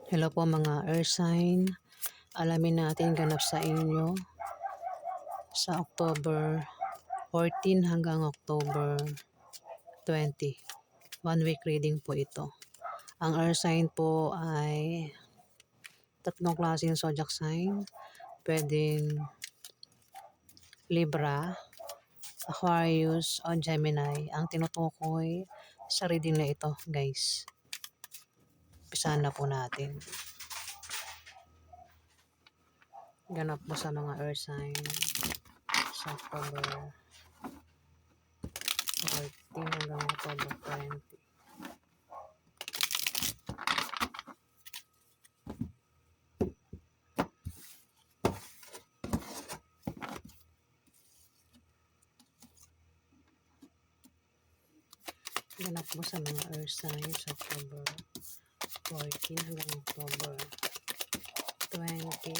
Hello po mga earth sign. Alamin natin ganap sa inyo sa October 14 hanggang October 20. 1 week reading po ito. Ang earth sign po ay tatlong klaseng zodiac sign. Pwedeng Libra, Aquarius o Gemini. Ang tinutukoy sa reading na ito, guys. Umpisahan na po natin. Ganap po sa mga earth sign sa October 14 hanggang October 20. Ganap mo sa mga earth signs sa October 14 hanggang October 20.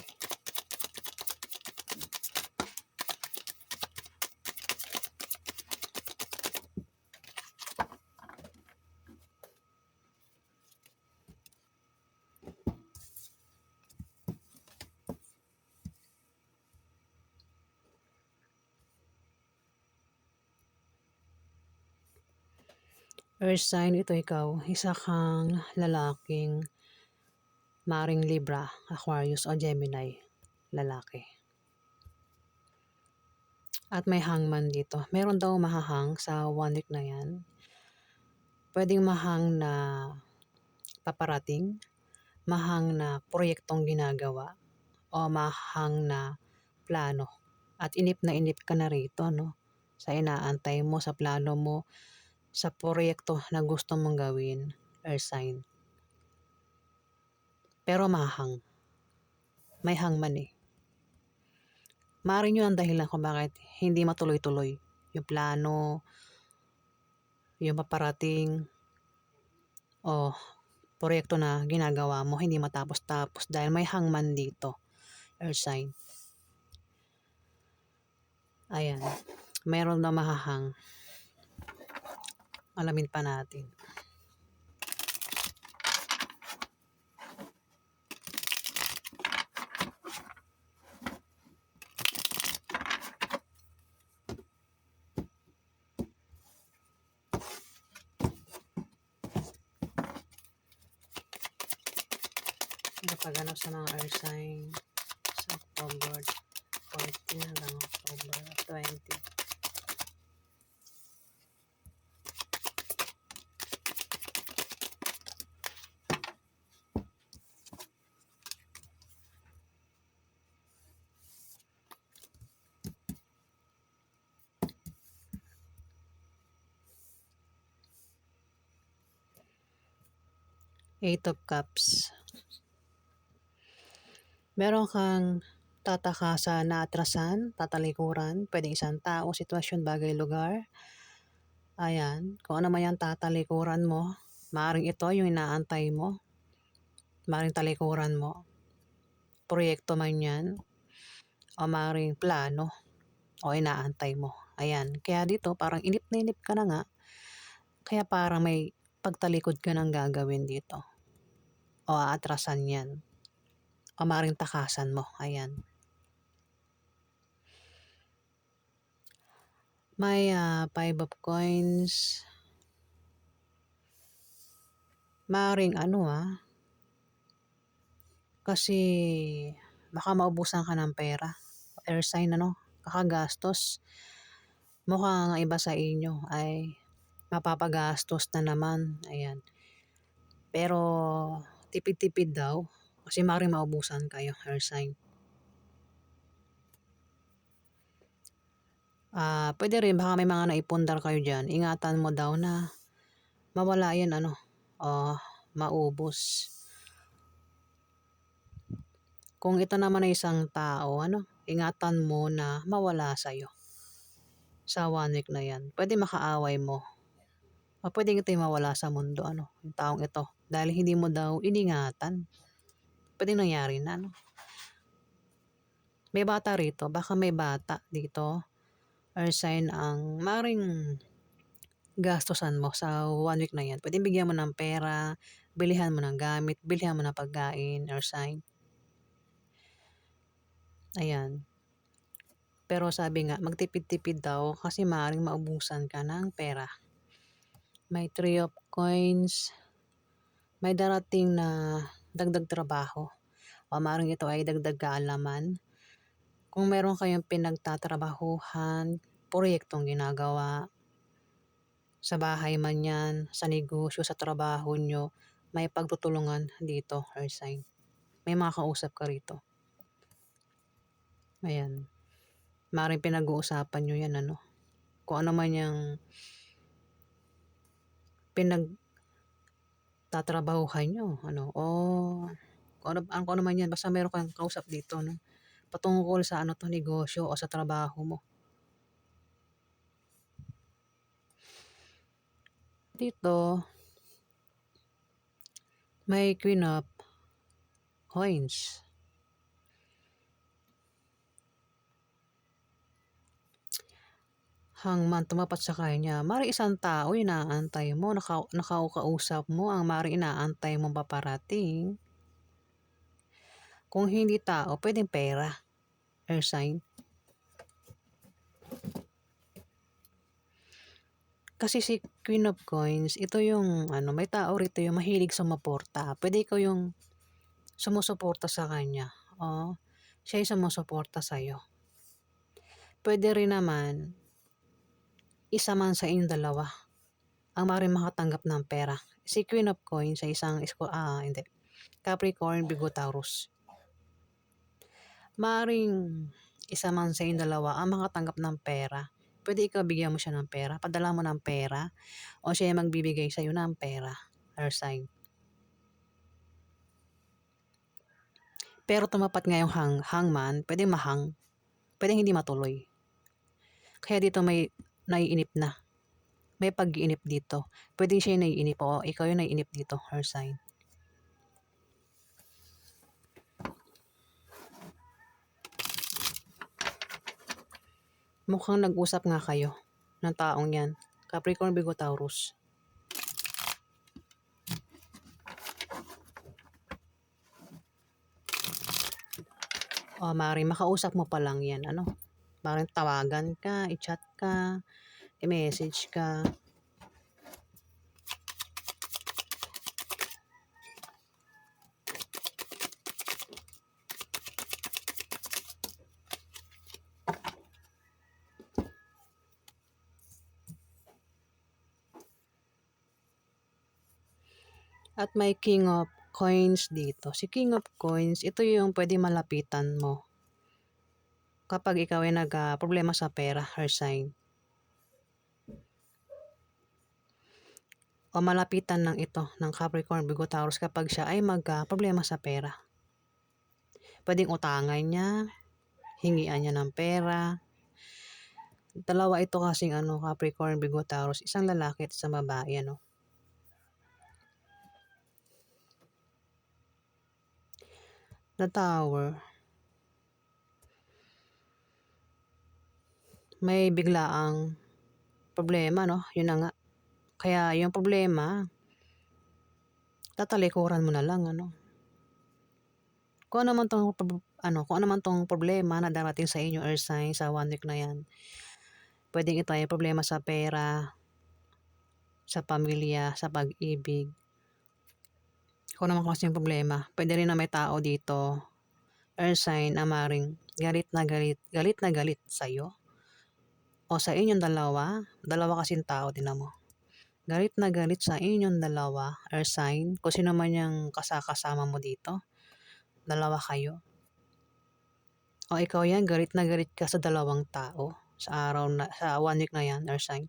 Earth sign, ito ikaw. Isa kang lalaking maring Libra, Aquarius o Gemini. Lalaki. At may hangman dito. Meron daw mahahang sa 1 week na yan. Pwedeng mahang na paparating, mahang na proyektong ginagawa, o mahang na plano. At inip na inip ka na rito, no? Sa inaantay mo, sa plano mo, sa proyekto na gusto mong gawin, earth sign. Pero mahang. May hangman eh. Maaaring yun ang dahilan kung bakit hindi matuloy-tuloy yung plano, yung paparating, o proyekto na ginagawa mo, hindi matapos-tapos dahil may hangman dito, earth sign. Ayan. Mayroon na mahahang. Alamin pa natin. Napaganap sa mga earth sign sa October 14 hanggang October 20. Eight of Cups. Meron kang tatakasan na atrasan, tatalikuran, pwedeng isang tao, sitwasyon, bagay, lugar. Ayan, kung ano man yung tatalikuran mo, maaaring ito yung inaantay mo, maaaring talikuran mo, proyekto man yan, o maaaring plano, o inaantay mo. Ayan, kaya dito parang inip na inip ka na nga, kaya parang may pagtalikod ka ng gagawin dito, o aatrasan yan, o maaaring takasan mo. Ayan. May 5 of coins. Maaaring kasi baka maubusan ka ng pera. Air sign kakagastos. Mukhang ang iba sa inyo ay mapapagastos na naman. Ayan. Pero tipid-tipid daw kasi maaaring maubusan kayo, air sign. Pwede rin baka may mga naipundar kayo dyan. Ingatan mo daw na mawala yan maubos. Kung ito naman ay isang tao, ingatan mo na mawala sa'yo sa 1 week na yan. Pwede makaaway mo. O pwede ito mawala sa mundo, yung taong ito. Dahil hindi mo daw iningatan. Pwede nangyari na, May bata rito. Baka may bata dito. Or sign ang maring gastusan mo sa 1 week na 'yan. Puwedeng bigyan mo ng pera, bilhan mo ng gamit, bilhan mo ng pagkain or sign. Ayan. Pero sabi nga magtipid-tipid daw kasi maaaring maubusan ka ng pera. May 3 of coins, may darating na dagdag trabaho o maaaring ito ay dagdag kaalaman. Kung meron kayong pinagtatrabahuhan, proyektong ginagawa, sa bahay man 'yan, sa negosyo, sa trabaho niyo, may pagtutulungan dito, earth sign. May mga kausap ka rito. Ayan. Maaaring pinag-uusapan niyo 'yan ano, kung ano man 'yang pinagtatrabahuhan niyo ano, o kung ano man 'yan basta meron kang kausap dito 'no, patungkol sa ano 'to, negosyo o sa trabaho mo. Dito may Queen of Coins. Hangman tumapat sa kanya. Maaaring isang tao inaantay mo, nakakausap mo ang maaaring inaantay mong paparating. Kung hindi tao, puwedeng pera, earth sign. Kasi si Queen of Coins, ito yung ano, may tao rito yung mahilig sumuporta. Puwede ikaw yung sumusuporta sa kanya, o siya yung sumusuporta sa'yo. Puwede rin naman, isa man sa inyong dalawa ang maaaring makatanggap ng pera. Si Queen of Coins ay isang hindi, Capricorn, Virgo, Taurus. Maaaring isa man sa inyong dalawa ang makatanggap ng pera. Puwede ikaw bigyan mo siya ng pera, padala mo ng pera, o siya yung magbibigay sa'yo ng pera, earth sign. Pero tumapat nga yung hangman, puwedeng puwedeng hindi matuloy. Kaya dito may naiinip na, may pag-iinip dito. Puwedeng siya yung naiinip o ikaw yung naiinip dito, earth sign. Mukhang nag-usap nga kayo ng taong 'yan, Capricorn, Virgo, Taurus. O maaaring makausap mo pa lang 'yan ano, maaaring tawagan ka, i-chat ka, i-message ka. At may King of Coins dito. Si King of Coins, ito yung puwedeng malapitan mo kapag ikaw ay problema sa pera, earth sign. O malapitan ng ito, ng Capricorn, Virgo, Taurus kapag siya ay problema sa pera. Puwedeng utangan niya, hingian niya ng pera. Dalawa ito kasing ano, Capricorn, Virgo, Taurus, isang lalaki at isang babae ano. The Tower. May biglaang problema 'no, yun na nga. Kaya yung problema, tatalikuran mo na lang ano. Kung ano man 'tong problema na darating sa inyo, earth sign, sa 1 week na 'yan. Puwedeng ito ay problema sa pera, sa pamilya, sa pag-ibig. Kung ano man kasing problema, puwede rin na may tao dito, earth sign, na maaaring galit na galit sa'yo o sa inyong dalawa kasing tao tignan mo. Galit na galit sa inyong dalawa, earth sign, kung sino man yung kasama mo dito, dalawa kayo. O ikaw 'yan, galit na galit ka sa dalawang tao sa 1 week na 'yan, earth sign.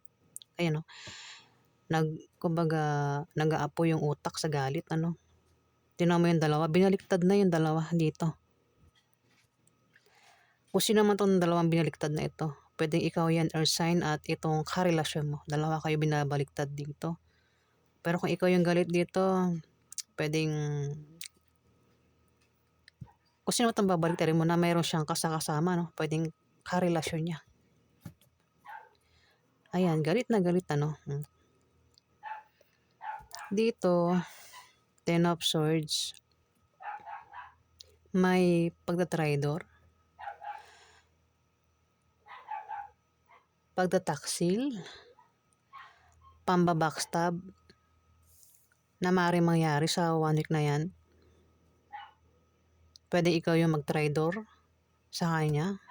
Ayan 'no, kumbaga nag-aapoy yung utak sa galit ano. Tignan mo yung dalawa, binaliktad na yung dalawa dito. Kung sino man 'tong dalawang binaliktad na ito, puwedeng ikaw 'yan, earth sign, at itong karelasyon mo, dalawa kayo binabaliktad dito. Pero kung ikaw yung galit dito, puwedeng kung sino man 'tong babaliktarin mo na mayroon siyang kasama 'no, puwedeng karelasyon niya. Ayan, galit na galit ano. Dito, Ten of Swords, may pagtatraidor, pagtataksil, pambabackstab na maaaring mangyari sa 1 week na yan. Pwede ikaw yung mag-traidor sa kanya,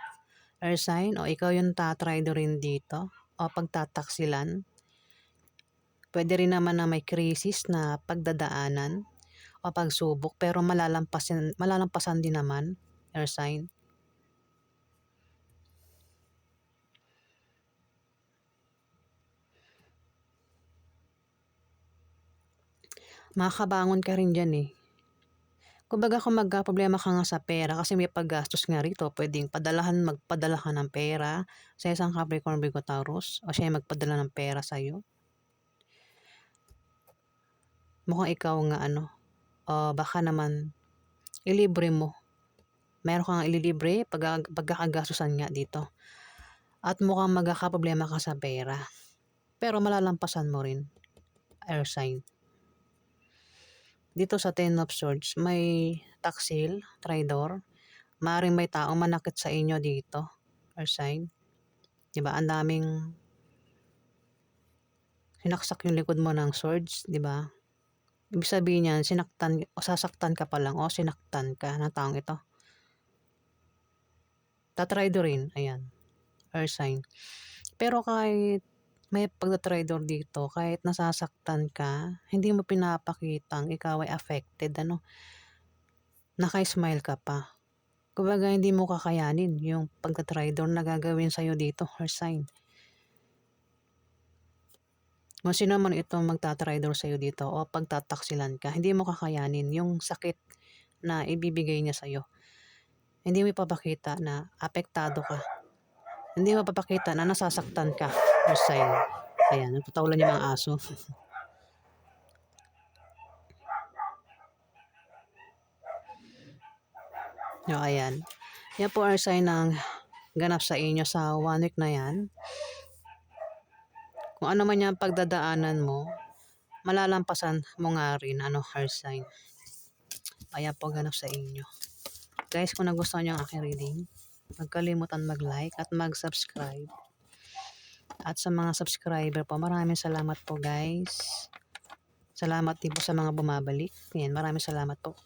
air sign, o ikaw yung tatraidorin dito, o pagtataksilan. Pwede rin naman na may krisis na pagdadaanan o pagsubok, pero malalampasan din naman, air sign. Makakabangon ka rin dyan eh. Kumbaga kung magka-problema ka nga sa pera kasi may paggastos nga rito, pwedeng magpadala ka ng pera sa isang Capricorn, Virgo, Taurus, o siya magpadala ng pera sa'yo. Mukhang ikaw nga o baka naman ilibre mo. Meron kang ililibre pagkakagastusan nga dito. At mukhang magkakaproblema ka sa pera. Pero malalampasan mo rin, air sign. Dito sa Ten of Swords, may taksil, traidor. Maaaring may taong manakit sa inyo dito, air sign. Diba? Ang daming sinaksak yung likod mo ng swords, diba? Ibig sabihin yan, sasaktan ka pa lang o sinaktan ka ng taong ito. Tatraidorin, ayan, air sign. Pero kahit may pagtatraidor dito, kahit nasasaktan ka, hindi mo pinapakitang ikaw ay affected, naka-smile ka pa. Kumbaga hindi mo kakayanin yung pagtatraidor na gagawin sa'yo dito, air sign. Kung sino man itong magtatraidor sa'yo dito o pagtataksilan ka, hindi mo kakayanin yung sakit na ibibigay niya sa'yo. Hindi mo ipapakita na apektado ka. Hindi mo papakita na nasasaktan ka, air sign. Ayan, nagpatawalan yung mga aso. O, ayan. Yan po air sign ng ganap sa inyo sa 1 week na yan. Kung ano man yung pagdadaanan mo, malalampasan mo nga rin, air sign. Ayan po ganap sa inyo. Guys, kung nagustuhan nyo ang aking reading, huwag kalimutan mag-like at mag-subscribe. At sa mga subscriber po, maraming salamat po guys. Salamat din po sa mga bumabalik. Yan, maraming salamat po.